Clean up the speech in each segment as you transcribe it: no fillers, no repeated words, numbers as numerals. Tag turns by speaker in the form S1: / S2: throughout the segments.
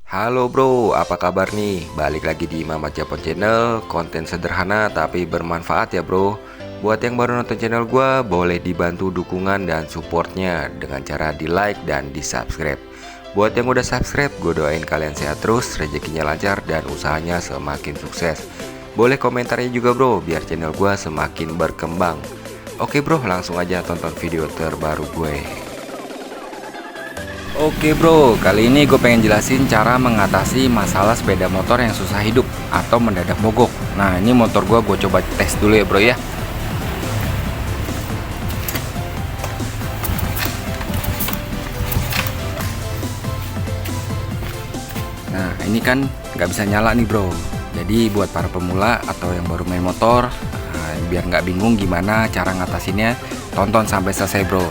S1: Halo bro, apa kabar nih? Balik lagi di Mamat Japon Channel. Konten sederhana tapi bermanfaat ya bro. Buat yang baru nonton channel gua, boleh dibantu dukungan dan supportnya dengan cara di like dan di subscribe. Buat yang udah subscribe, gue doain kalian sehat terus, rezekinya lancar dan usahanya semakin sukses. Boleh komentarnya juga bro, biar channel gua semakin berkembang. Oke bro, langsung aja tonton video terbaru gue. Oke bro, kali ini gue pengen jelasin cara mengatasi masalah sepeda motor yang susah hidup atau mendadak mogok. Nah ini motor gue coba tes dulu ya bro ya. Nah ini kan nggak bisa nyala nih bro. Jadi buat para pemula atau yang baru main motor, biar nggak bingung gimana cara ngatasinnya, tonton sampai selesai bro.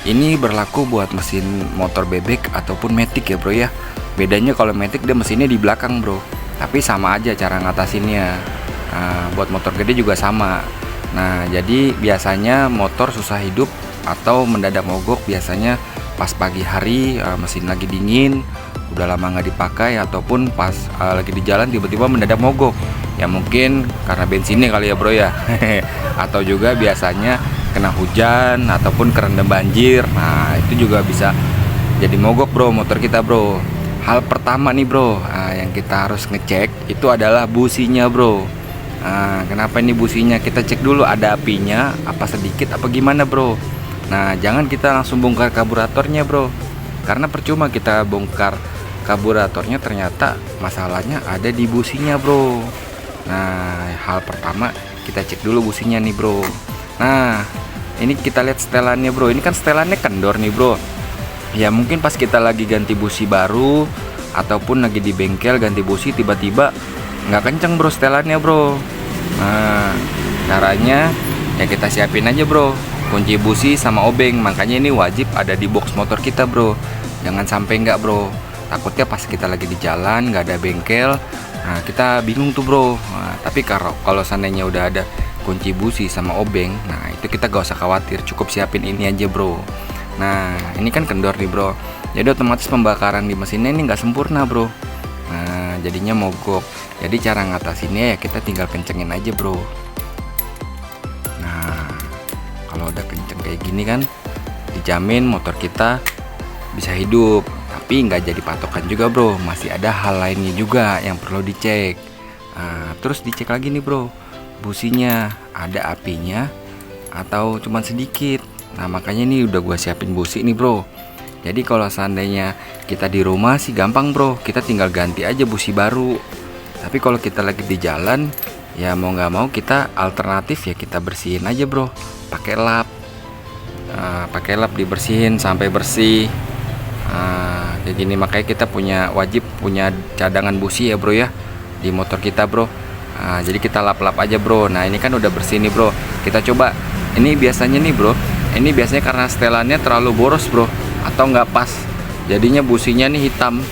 S1: Ini berlaku buat mesin motor bebek ataupun matic ya bro ya. Bedanya kalau matic dia mesinnya di belakang bro, tapi sama aja cara ngatasinnya. Buat motor gede juga sama. Nah jadi biasanya motor susah hidup atau mendadak mogok biasanya pas pagi hari, mesin lagi dingin, udah lama nggak dipakai, ataupun pas lagi di jalan tiba-tiba mendadak mogok. Ya mungkin karena bensinnya kali ya bro ya. Atau juga biasanya kena hujan ataupun kerendam banjir. Nah itu juga bisa jadi mogok bro motor kita bro. Hal pertama nih bro, yang kita harus ngecek itu adalah businya bro. Kenapa ini businya? Kita cek dulu ada apinya apa sedikit apa gimana bro. Nah jangan kita langsung bongkar karburatornya bro, karena percuma kita bongkar karburatornya ternyata masalahnya ada di businya bro. Nah hal pertama kita cek dulu businya nih bro. Nah ini kita lihat setelannya bro. Ini kan setelannya kendor nih bro. Ya mungkin pas kita lagi ganti busi baru ataupun lagi di bengkel ganti busi, tiba-tiba nggak kenceng bro setelannya bro. Nah caranya ya kita siapin aja bro kunci busi sama obeng. Makanya ini wajib ada di box motor kita bro. Jangan sampai nggak bro. Takutnya pas kita lagi di jalan nggak ada bengkel, nah kita bingung tuh bro. Nah, tapi kalau seandainya udah ada kunci busi sama obeng, nah itu kita gak usah khawatir, cukup siapin ini aja bro. Nah ini kan kendor nih bro, jadi otomatis pembakaran di mesinnya ini nggak sempurna bro. Nah jadinya mogok. Jadi cara ngatasinnya ya kita tinggal kencengin aja bro. Nah kalau udah kenceng kayak gini kan dijamin motor kita bisa hidup. Tapi nggak jadi patokan juga bro, masih ada hal lainnya juga yang perlu dicek. Nah, terus dicek lagi nih bro, businya ada apinya atau cuman sedikit. Nah makanya ini udah gua siapin busi nih bro. Jadi kalau seandainya kita di rumah sih gampang bro, kita tinggal ganti aja busi baru. Tapi kalau kita lagi di jalan, ya mau nggak mau kita alternatif ya kita bersihin aja bro, pakai lap. Pakai lap dibersihin sampai bersih. Kayak gini, makanya kita wajib punya cadangan busi ya bro ya di motor kita bro. Jadi kita lap-lap aja bro. Nah ini kan udah bersih nih bro. Kita coba. Ini biasanya nih bro, ini biasanya karena setelannya terlalu boros bro, atau nggak pas, jadinya businya nih hitam.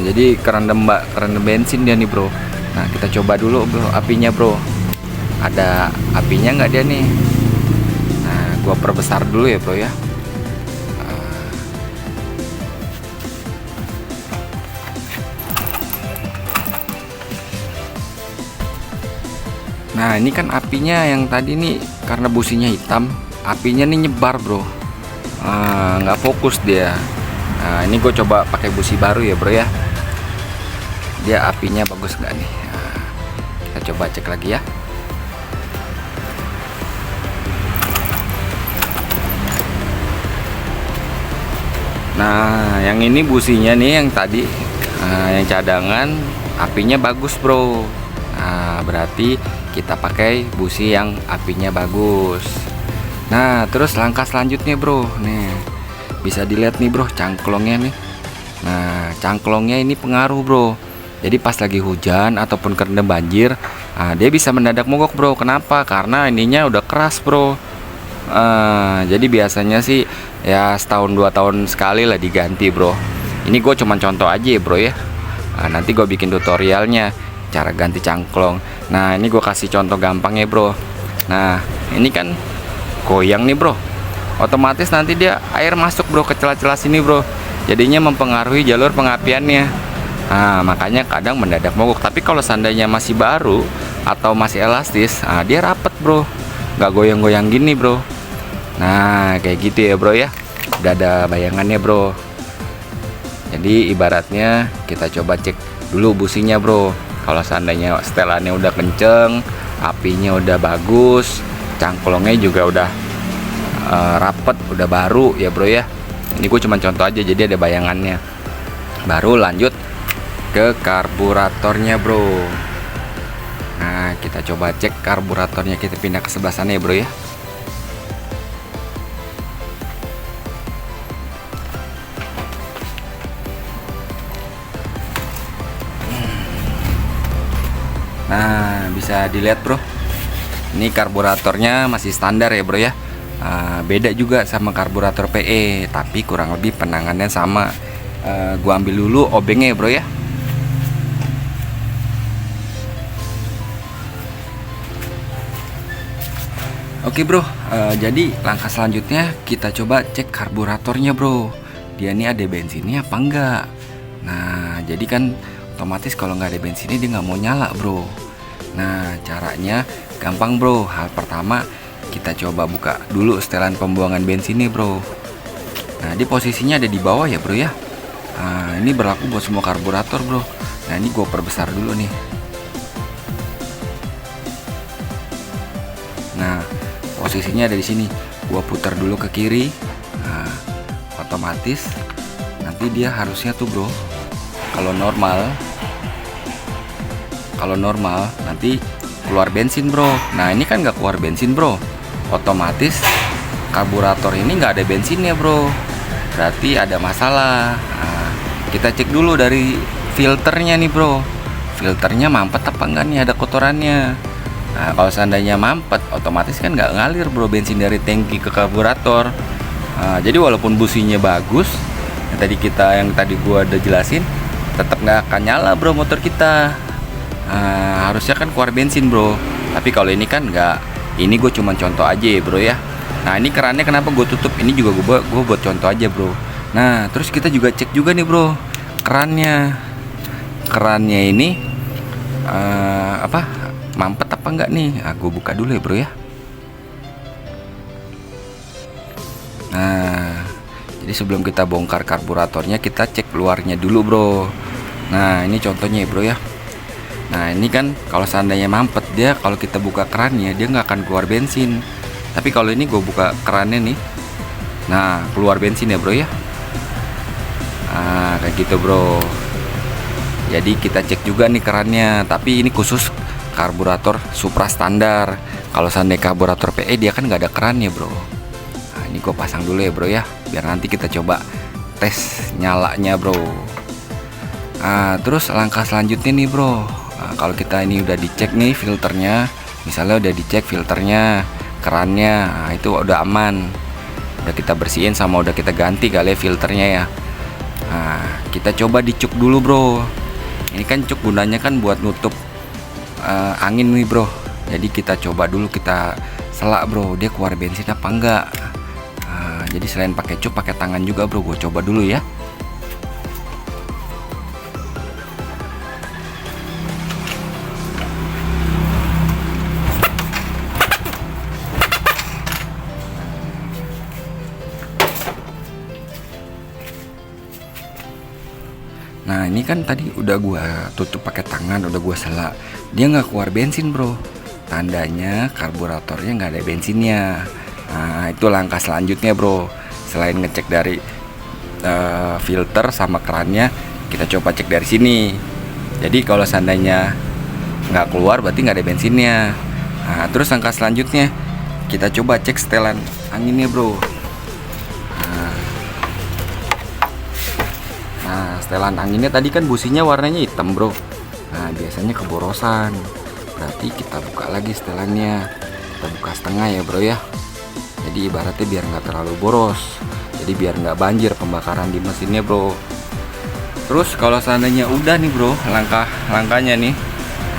S1: Jadi kerendam bensin dia nih bro. Nah kita coba dulu bro apinya bro. Ada apinya nggak dia nih? Nah gua perbesar dulu ya bro ya. Nah ini kan apinya yang tadi nih karena businya hitam, apinya nih nyebar bro, nggak fokus dia. Nah ini gue coba pakai busi baru ya bro ya, dia apinya bagus nggak nih? Nah, kita coba cek lagi ya. Nah yang ini businya nih yang tadi, yang cadangan apinya bagus bro. Nah berarti kita pakai busi yang apinya bagus. Nah terus langkah selanjutnya bro, nih bisa dilihat nih bro cangklongnya nih. Nah cangklongnya ini pengaruh bro. Jadi pas lagi hujan ataupun kerendam banjir, dia bisa mendadak mogok bro. Kenapa? Karena ininya udah keras bro. Jadi biasanya sih ya setahun 2 tahun sekali lah diganti bro. Ini gue cuman contoh aja ya bro ya. Nanti gue bikin tutorialnya cara ganti cangklong. Nah ini gue kasih contoh gampang ya bro. Nah ini kan goyang nih bro, otomatis nanti dia air masuk bro ke celah-celah sini bro. jadinya mempengaruhi jalur pengapiannya. Nah, makanya kadang mendadak mogok. Tapi kalau seandainya masih baru atau masih elastis, dia rapet bro, nggak goyang-goyang gini bro. Nah kayak gitu ya bro ya, udah ada bayangannya bro. Jadi ibaratnya kita coba cek dulu businya bro. Kalau seandainya setelannya udah kenceng, apinya udah bagus, cangklongnya juga udah rapet, udah baru ya bro ya. Ini gue cuma contoh aja, jadi ada bayangannya. Baru lanjut ke karburatornya bro. Nah kita coba cek karburatornya, kita pindah ke sebelah sana ya bro ya. Nah bisa dilihat bro, ini karburatornya masih standar ya bro ya. Beda juga sama karburator PE, tapi kurang lebih penangannya sama. Gua ambil dulu obengnya ya bro ya. Oke bro, jadi langkah selanjutnya kita coba cek karburatornya bro. Dia ini ada bensinnya apa enggak. Nah jadi kan otomatis kalau nggak ada bensinnya dia nggak mau nyala bro. Nah caranya gampang bro. Hal pertama kita coba buka dulu setelan pembuangan bensinnya bro. Nah di posisinya ada di bawah ya bro ya. Nah ini berlaku buat semua karburator bro. Nah ini gue perbesar dulu nih. Nah posisinya ada di sini. Gue putar dulu ke kiri. Nah otomatis nanti dia harusnya tuh bro, kalau normal nanti keluar bensin bro. Nah ini kan nggak keluar bensin bro, otomatis karburator ini nggak ada bensinnya bro, berarti ada masalah. Nah, kita cek dulu dari filternya nih bro, filternya mampet apa enggak nih, ada kotorannya. Nah kalau seandainya mampet, otomatis kan nggak ngalir bro bensin dari tangki ke karburator. Nah, jadi walaupun businya bagus, yang tadi gua udah jelasin, tetap nggak akan nyala bro motor kita. Harusnya kan keluar bensin bro, tapi kalau ini kan nggak. Ini gue cuma contoh aja ya bro ya. Nah ini kerannya kenapa gue tutup, ini juga gue buat contoh aja bro. Nah terus kita juga cek juga nih bro kerannya ini mampet apa enggak nih. Gue buka dulu ya bro ya. Nah jadi sebelum kita bongkar karburatornya, kita cek luarnya dulu bro. Nah ini contohnya ya bro ya. Nah ini kan kalau seandainya mampet, dia kalau kita buka kerannya dia nggak akan keluar bensin. Tapi kalau ini gue buka kerannya nih, nah keluar bensin ya bro ya. Nah kayak gitu bro. Jadi kita cek juga nih kerannya, tapi ini khusus karburator Supra standar. Kalau seandainya karburator PE dia kan nggak ada kerannya bro. Nah ini gue pasang dulu ya bro ya, biar nanti kita coba tes nyalanya bro. Nah terus langkah selanjutnya nih bro, kalau kita ini udah dicek nih filternya, misalnya udah dicek filternya, kerannya, nah itu udah aman, udah kita bersihin sama udah kita ganti kali ya filternya ya. Nah kita coba dicuk dulu bro. Ini kan cuk gunanya kan buat nutup angin nih bro. Jadi kita coba dulu, kita selak bro, dia keluar bensin apa enggak. Jadi selain pakai cuk, pakai tangan juga bro. Gue coba dulu ya. Nah ini kan tadi udah gua tutup pakai tangan, udah gua selak, dia nggak keluar bensin bro, tandanya karburatornya nggak ada bensinnya. Nah itu langkah selanjutnya bro, selain ngecek dari filter sama kerannya, kita coba cek dari sini. Jadi kalau seandainya nggak keluar, berarti nggak ada bensinnya. Nah terus langkah selanjutnya kita coba cek setelan anginnya bro. Nah setelan anginnya tadi kan businya warnanya hitam bro. Nah biasanya keborosan, berarti kita buka lagi setelannya, kita buka setengah ya bro ya. Jadi ibaratnya biar nggak terlalu boros, jadi biar nggak banjir pembakaran di mesinnya bro. Terus kalau seandainya udah nih bro, langkahnya nih,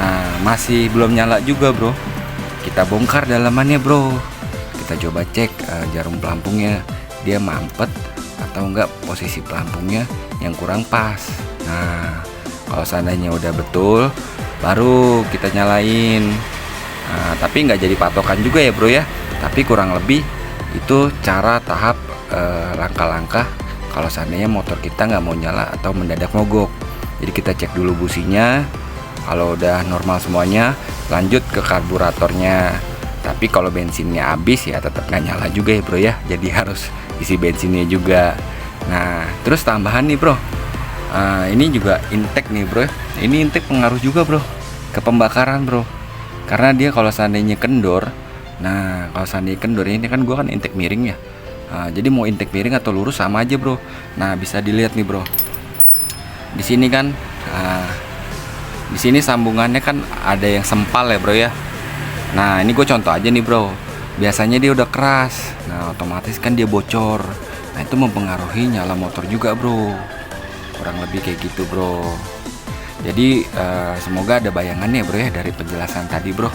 S1: nah masih belum nyala juga bro, kita bongkar dalamannya bro. Kita coba cek jarum pelampungnya, dia mampet atau enggak posisi pelampungnya yang kurang pas. Nah, kalau seandainya udah betul, baru kita nyalain. Nah, tapi nggak jadi patokan juga ya bro ya, tapi kurang lebih itu cara tahap langkah-langkah kalau seandainya motor kita nggak mau nyala atau mendadak mogok. Jadi kita cek dulu businya, kalau udah normal semuanya lanjut ke karburatornya. Tapi kalau bensinnya habis ya tetap nggak nyala juga ya bro ya, jadi harus isi bensinnya juga. Nah terus tambahan nih bro, ini juga intake nih bro, ini intake pengaruh juga bro ke pembakaran bro, karena dia kalau seandainya kendor. Nah kalau seandainya kendor, ini kan gua kan intake miring ya. Jadi mau intake miring atau lurus sama aja bro. Nah bisa dilihat nih bro, di sini kan di sini sambungannya kan ada yang sempal ya bro ya. Nah ini gue contoh aja nih bro, biasanya dia udah keras, nah otomatis kan dia bocor. Nah itu mempengaruhi nyala motor juga bro, kurang lebih kayak gitu bro. Jadi semoga ada bayangannya bro ya dari penjelasan tadi bro.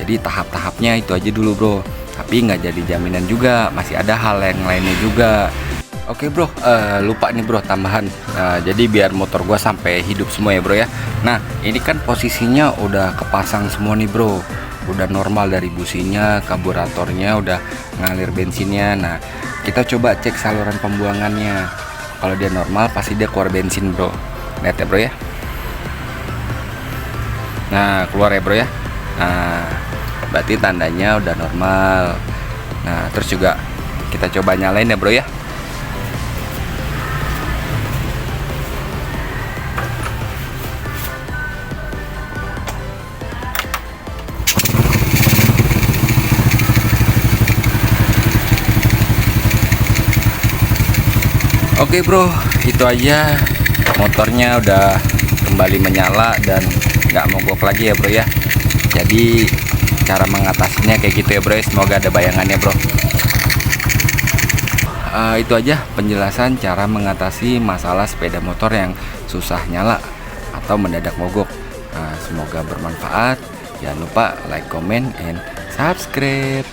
S1: Jadi tahap-tahapnya itu aja dulu bro, tapi nggak jadi jaminan juga, masih ada hal yang lainnya juga. Oke bro, lupa nih bro tambahan. Jadi biar motor gua sampai hidup semua ya bro ya. Nah ini kan posisinya udah kepasang semua nih bro, udah normal dari businya, karburatornya udah ngalir bensinnya. Nah kita coba cek saluran pembuangannya. Kalau dia normal pasti dia keluar bensin bro. Lihat ya bro ya. Nah keluar ya bro ya. Nah berarti tandanya udah normal. Nah terus juga kita coba nyalain ya bro ya. Oke bro, itu aja, motornya udah kembali menyala dan nggak mogok lagi ya bro ya. Jadi cara mengatasinya kayak gitu ya bro ya. Semoga ada bayangannya bro. Itu aja penjelasan cara mengatasi masalah sepeda motor yang susah nyala atau mendadak mogok. Semoga bermanfaat. Jangan lupa like, comment, and subscribe.